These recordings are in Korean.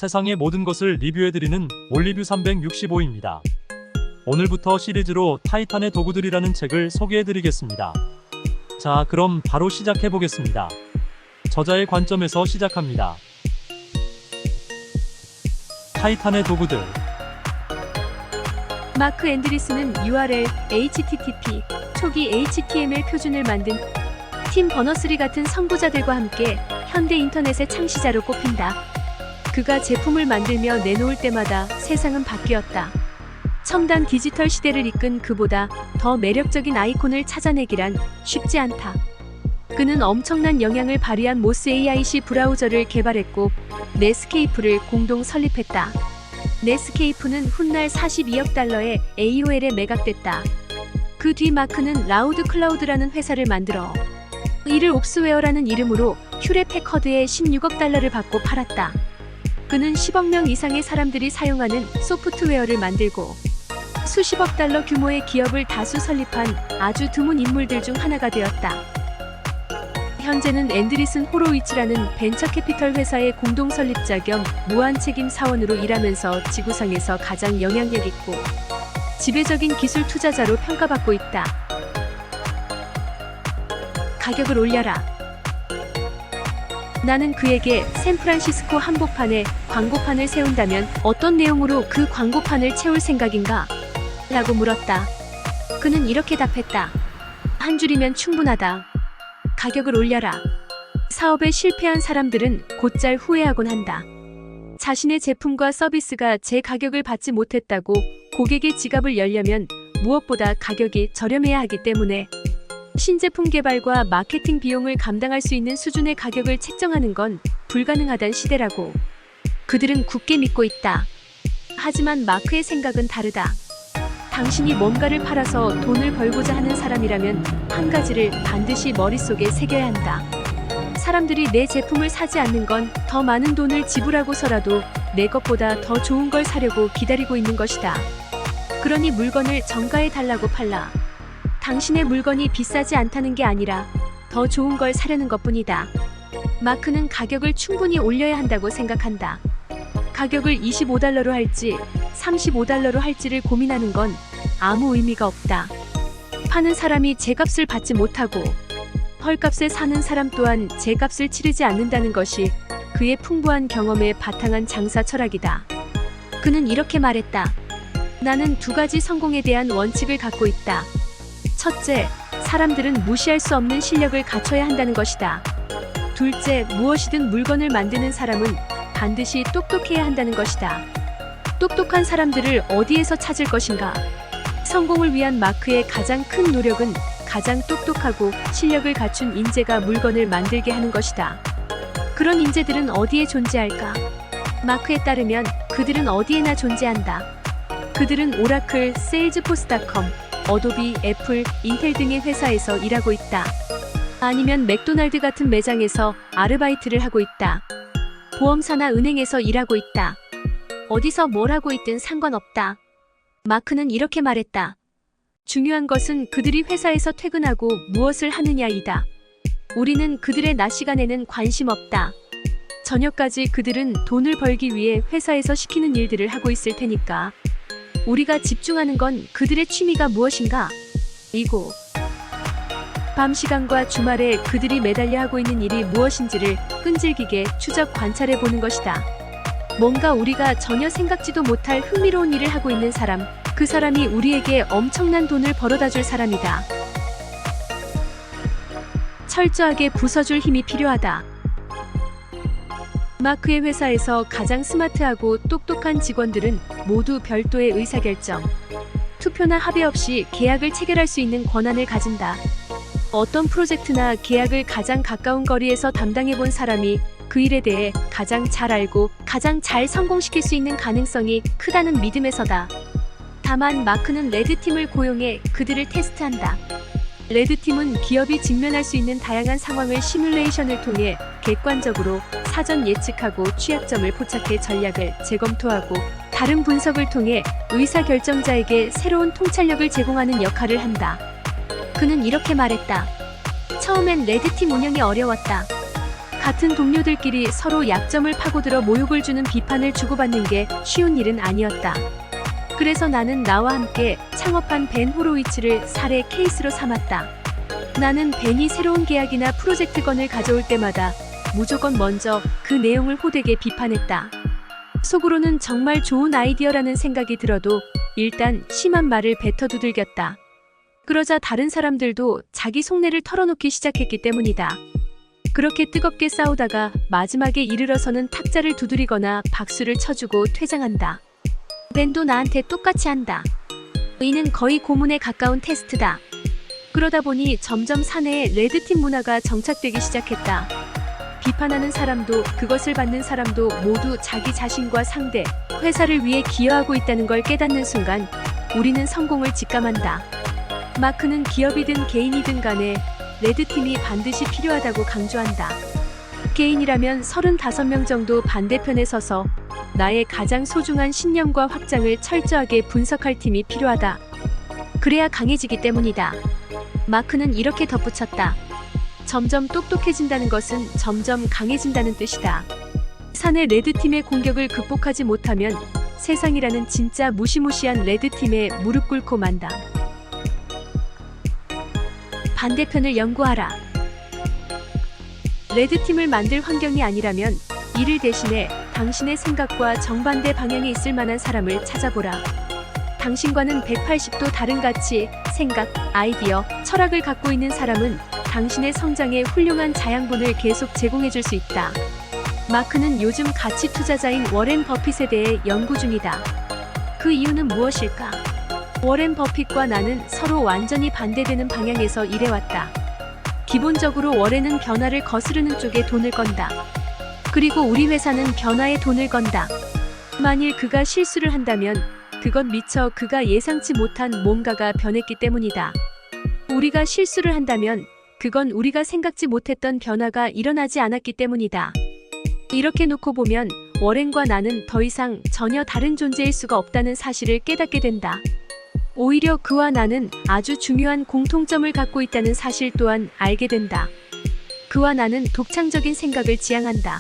세상의 모든 것을 리뷰해드리는 올리뷰 365입니다. 오늘부터 시리즈로 타이탄의 도구들이라는 책을 소개해드리겠습니다. 자, 그럼 바로 시작해보겠습니다. 저자의 관점에서 시작합니다. 타이탄의 도구들. 마크 앤드리슨은 URL, HTTP, 초기 HTML 표준을 만든 팀 버너스리 같은 선구자들과 함께 현대 인터넷의 창시자로 꼽힌다. 그가 제품을 만들며 내놓을 때마다 세상은 바뀌었다. 첨단 디지털 시대를 이끈 그보다 더 매력적인 아이콘을 찾아내기란 쉽지 않다. 그는 엄청난 영향을 발휘한 모스 AIC 브라우저를 개발했고 넷스케이프를 공동 설립했다. 넷스케이프는 훗날 42억 달러의 AOL에 매각됐다. 그 뒤 마크는 라우드 클라우드라는 회사를 만들어 이를 옵스웨어라는 이름으로 휴렛 패커드에 16억 달러를 받고 팔았다. 그는 10억 명 이상의 사람들이 사용하는 소프트웨어를 만들고 수십억 달러 규모의 기업을 다수 설립한 아주 드문 인물들 중 하나가 되었다. 현재는 앤드리슨 호로위츠라는 벤처 캐피털 회사의 공동 설립자 겸 무한 책임 사원으로 일하면서 지구상에서 가장 영향력 있고 지배적인 기술 투자자로 평가받고 있다. 가격을 올려라. 나는 그에게 샌프란시스코 한복판에 광고판을 세운다면 어떤 내용으로 그 광고판을 채울 생각인가? 라고 물었다. 그는 이렇게 답했다. 한 줄이면 충분하다. 가격을 올려라. 사업에 실패한 사람들은 곧잘 후회하곤 한다. 자신의 제품과 서비스가 제 가격을 받지 못했다고 고객의 지갑을 열려면 무엇보다 가격이 저렴해야 하기 때문에 신제품 개발과 마케팅 비용을 감당할 수 있는 수준의 가격을 책정하는 건 불가능하단 시대라고 그들은 굳게 믿고 있다. 하지만 마크의 생각은 다르다. 당신이 뭔가를 팔아서 돈을 벌고자 하는 사람이라면 한 가지를 반드시 머릿속에 새겨야 한다. 사람들이 내 제품을 사지 않는 건 더 많은 돈을 지불하고서라도 내 것보다 더 좋은 걸 사려고 기다리고 있는 것이다. 그러니 물건을 정가에 달라고 팔라. 당신의 물건이 비싸지 않다는 게 아니라 더 좋은 걸 사려는 것뿐이다. 마크는 가격을 충분히 올려야 한다고 생각한다. 가격을 25달러로 할지 35달러로 할지를 고민하는 건 아무 의미가 없다. 파는 사람이 제값을 받지 못하고 헐값에 사는 사람 또한 제값을 치르지 않는다는 것이 그의 풍부한 경험에 바탕한 장사 철학이다. 그는 이렇게 말했다. 나는 두 가지 성공에 대한 원칙을 갖고 있다. 첫째, 사람들은 무시할 수 없는 실력을 갖춰야 한다는 것이다. 둘째, 무엇이든 물건을 만드는 사람은 반드시 똑똑해야 한다는 것이다. 똑똑한 사람들을 어디에서 찾을 것인가? 성공을 위한 마크의 가장 큰 노력은 가장 똑똑하고 실력을 갖춘 인재가 물건을 만들게 하는 것이다. 그런 인재들은 어디에 존재할까? 마크에 따르면 그들은 어디에나 존재한다. 그들은 오라클, 세일즈포스닷컴, 어도비, 애플, 인텔 등의 회사에서 일하고 있다. 아니면 맥도날드 같은 매장에서 아르바이트를 하고 있다. 보험사나 은행에서 일하고 있다. 어디서 뭘 하고 있든 상관없다. 마크는 이렇게 말했다. 중요한 것은 그들이 회사에서 퇴근하고 무엇을 하느냐이다. 우리는 그들의 낮 시간에는 관심 없다. 저녁까지 그들은 돈을 벌기 위해 회사에서 시키는 일들을 하고 있을 테니까. 우리가 집중하는 건 그들의 취미가 무엇인가? 이고 밤 시간과 주말에 그들이 매달려 하고 있는 일이 무엇인지를 끈질기게 추적 관찰해 보는 것이다. 뭔가 우리가 전혀 생각지도 못할 흥미로운 일을 하고 있는 사람, 그 사람이 우리에게 엄청난 돈을 벌어다 줄 사람이다. 철저하게 부숴줄 힘이 필요하다. 마크의 회사에서 가장 스마트하고 똑똑한 직원들은 모두 별도의 의사결정, 투표나 합의 없이 계약을 체결할 수 있는 권한을 가진다. 어떤 프로젝트나 계약을 가장 가까운 거리에서 담당해 본 사람이 그 일에 대해 가장 잘 알고 가장 잘 성공시킬 수 있는 가능성이 크다는 믿음에서다. 다만 마크는 레드팀을 고용해 그들을 테스트한다. 레드팀은 기업이 직면할 수 있는 다양한 상황을 시뮬레이션을 통해 객관적으로 사전 예측하고 취약점을 포착해 전략을 재검토하고 다른 분석을 통해 의사결정자에게 새로운 통찰력을 제공하는 역할을 한다. 그는 이렇게 말했다. 처음엔 레드팀 운영이 어려웠다. 같은 동료들끼리 서로 약점을 파고들어 모욕을 주는 비판을 주고받는 게 쉬운 일은 아니었다. 그래서 나는 나와 함께 창업한 벤 호로위츠를 사례 케이스로 삼았다. 나는 벤이 새로운 계약이나 프로젝트 건을 가져올 때마다 무조건 먼저 그 내용을 호되게 비판했다. 속으로는 정말 좋은 아이디어라는 생각이 들어도 일단 심한 말을 뱉어 두들겼다. 그러자 다른 사람들도 자기 속내를 털어놓기 시작했기 때문이다. 그렇게 뜨겁게 싸우다가 마지막에 이르러서는 탁자를 두드리거나 박수를 쳐주고 퇴장한다. 벤도 나한테 똑같이 한다. 이는 거의 고문에 가까운 테스트다. 그러다 보니 점점 사내에 레드팀 문화가 정착되기 시작했다. 비판하는 사람도 그것을 받는 사람도 모두 자기 자신과 상대, 회사를 위해 기여하고 있다는 걸 깨닫는 순간 우리는 성공을 직감한다. 마크는 기업이든 개인이든 간에 레드팀이 반드시 필요하다고 강조한다. 개인이라면 35명 정도 반대편에 서서 나의 가장 소중한 신념과 확장을 철저하게 분석할 팀이 필요하다. 그래야 강해지기 때문이다. 마크는 이렇게 덧붙였다. 점점 똑똑해진다는 것은 점점 강해진다는 뜻이다. 사내 레드팀의 공격을 극복하지 못하면 세상이라는 진짜 무시무시한 레드팀에 무릎 꿇고 만다. 반대편을 연구하라. 레드팀을 만들 환경이 아니라면 이를 대신해 당신의 생각과 정반대 방향에 있을 만한 사람을 찾아보라. 당신과는 180도 다른 가치, 생각, 아이디어, 철학을 갖고 있는 사람은 당신의 성장에 훌륭한 자양분을 계속 제공해줄 수 있다. 마크는 요즘 가치 투자자인 워렌 버핏에 대해 연구 중이다. 그 이유는 무엇일까? 워렌 버핏과 나는 서로 완전히 반대되는 방향에서 일해왔다. 기본적으로 워렌은 변화를 거스르는 쪽에 돈을 건다. 그리고 우리 회사는 변화에 돈을 건다. 만일 그가 실수를 한다면 그건 미처 그가 예상치 못한 뭔가가 변했기 때문이다. 우리가 실수를 한다면 그건 우리가 생각지 못했던 변화가 일어나지 않았기 때문이다. 이렇게 놓고 보면 워렌과 나는 더 이상 전혀 다른 존재일 수가 없다는 사실을 깨닫게 된다. 오히려 그와 나는 아주 중요한 공통점을 갖고 있다는 사실 또한 알게 된다. 그와 나는 독창적인 생각을 지향한다.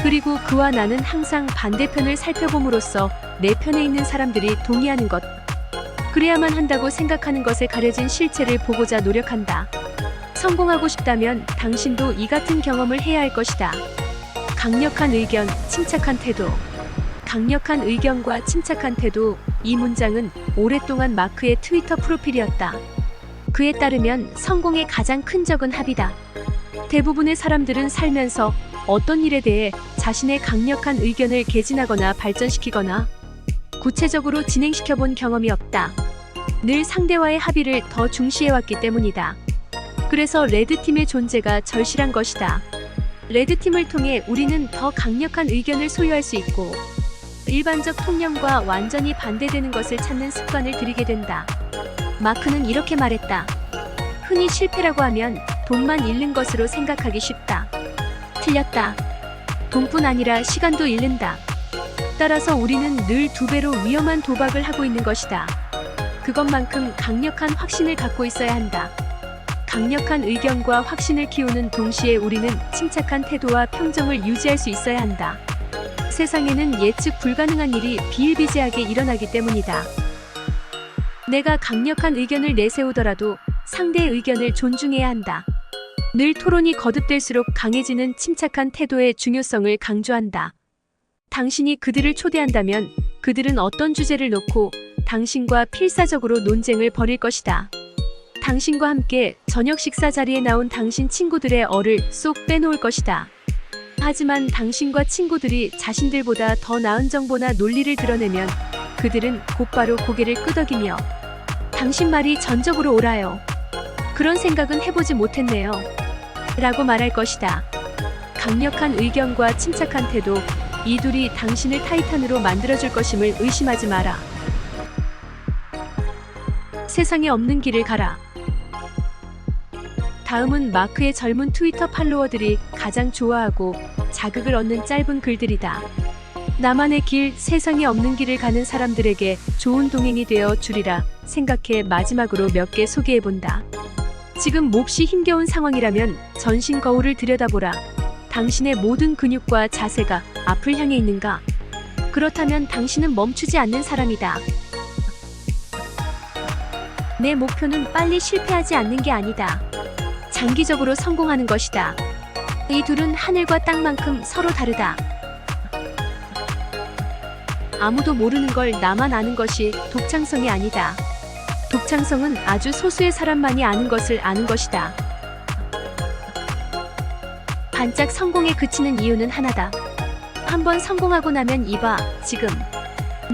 그리고 그와 나는 항상 반대편을 살펴봄으로써 내 편에 있는 사람들이 동의하는 것, 그래야만 한다고 생각하는 것에 가려진 실체를 보고자 노력한다. 성공하고 싶다면 당신도 이 같은 경험을 해야 할 것이다. 강력한 의견, 침착한 태도. 강력한 의견과 침착한 태도, 이 문장은 오랫동안 마크의 트위터 프로필이었다. 그에 따르면 성공의 가장 큰 적은 합이다. 대부분의 사람들은 살면서 어떤 일에 대해 자신의 강력한 의견을 개진하거나 발전시키거나 구체적으로 진행시켜본 경험이 없다. 늘 상대와의 합의를 더 중시해왔기 때문이다. 그래서 레드팀의 존재가 절실한 것이다. 레드팀을 통해 우리는 더 강력한 의견을 소유할 수 있고 일반적 통념과 완전히 반대되는 것을 찾는 습관을 들이게 된다. 마크는 이렇게 말했다. 흔히 실패라고 하면 돈만 잃는 것으로 생각하기 쉽다. 틀렸다. 돈뿐 아니라 시간도 잃는다. 따라서 우리는 늘 2배로 위험한 도박을 하고 있는 것이다. 그것만큼 강력한 확신을 갖고 있어야 한다. 강력한 의견과 확신을 키우는 동시에 우리는 침착한 태도와 평정을 유지할 수 있어야 한다. 세상에는 예측 불가능한 일이 비일비재하게 일어나기 때문이다. 내가 강력한 의견을 내세우더라도 상대의 의견을 존중해야 한다. 늘 토론이 거듭될수록 강해지는 침착한 태도의 중요성을 강조한다. 당신이 그들을 초대한다면 그들은 어떤 주제를 놓고 당신과 필사적으로 논쟁을 벌일 것이다. 당신과 함께 저녁 식사 자리에 나온 당신 친구들의 얼을 쏙 빼놓을 것이다. 하지만 당신과 친구들이 자신들보다 더 나은 정보나 논리를 드러내면 그들은 곧바로 고개를 끄덕이며 당신 말이 전적으로 옳아요. 그런 생각은 해보지 못했네요. 라고 말할 것이다. 강력한 의견과 침착한 태도, 이 둘이 당신을 타이탄으로 만들어줄 것임을 의심하지 마라. 세상에 없는 길을 가라. 다음은 마크의 젊은 트위터 팔로워들이 가장 좋아하고 자극을 얻는 짧은 글들이다. 나만의 길, 세상에 없는 길을 가는 사람들에게 좋은 동행이 되어 주리라 생각해 마지막으로 몇 개 소개해본다. 지금 몹시 힘겨운 상황이라면 전신 거울을 들여다보라. 당신의 모든 근육과 자세가 앞을 향해 있는가? 그렇다면 당신은 멈추지 않는 사람이다. 내 목표는 빨리 실패하지 않는 게 아니다. 장기적으로 성공하는 것이다. 이 둘은 하늘과 땅만큼 서로 다르다. 아무도 모르는 걸 나만 아는 것이 독창성이 아니다. 독창성은 아주 소수의 사람만이 아는 것을 아는 것이다. 반짝 성공에 그치는 이유는 하나다. 한번 성공하고 나면 이봐, 지금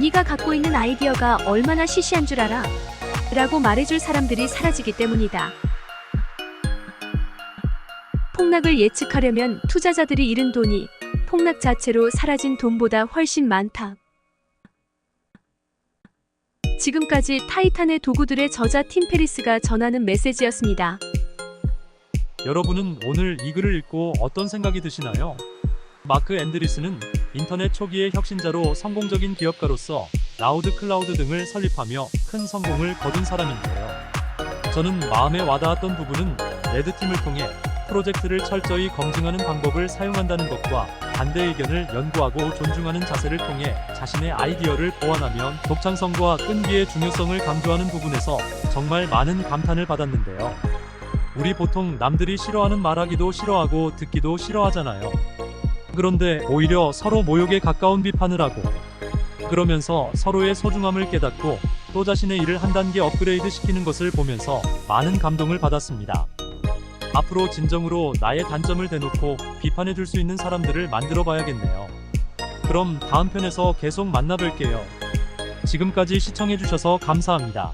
네가 갖고 있는 아이디어가 얼마나 시시한 줄 알아? 라고 말해줄 사람들이 사라지기 때문이다. 폭락을 예측하려면 투자자들이 잃은 돈이 폭락 자체로 사라진 돈보다 훨씬 많다. 지금까지 타이탄의 도구들의 저자 팀 페리스가 전하는 메시지였습니다. 여러분은 오늘 이 글을 읽고 어떤 생각이 드시나요? 마크 앤드리스는 인터넷 초기의 혁신자로 성공적인 기업가로서 라우드 클라우드 등을 설립하며 큰 성공을 거둔 사람인데요. 저는 마음에 와닿았던 부분은 레드팀을 통해 프로젝트를 철저히 검증하는 방법을 사용한다는 것과 반대 의견을 연구하고 존중하는 자세를 통해 자신의 아이디어를 보완하면 독창성과 끈기의 중요성을 강조하는 부분에서 정말 많은 감탄을 받았는데요. 우리 보통 남들이 싫어하는 말하기도 싫어하고 듣기도 싫어하잖아요. 그런데 오히려 서로 모욕에 가까운 비판을 하고 그러면서 서로의 소중함을 깨닫고 또 자신의 일을 한 단계 업그레이드 시키는 것을 보면서 많은 감동을 받았습니다. 앞으로 진정으로 나의 단점을 대놓고 비판해 줄 수 있는 사람들을 만들어 봐야겠네요. 그럼 다음 편에서 계속 만나 뵐게요. 지금까지 시청해 주셔서 감사합니다.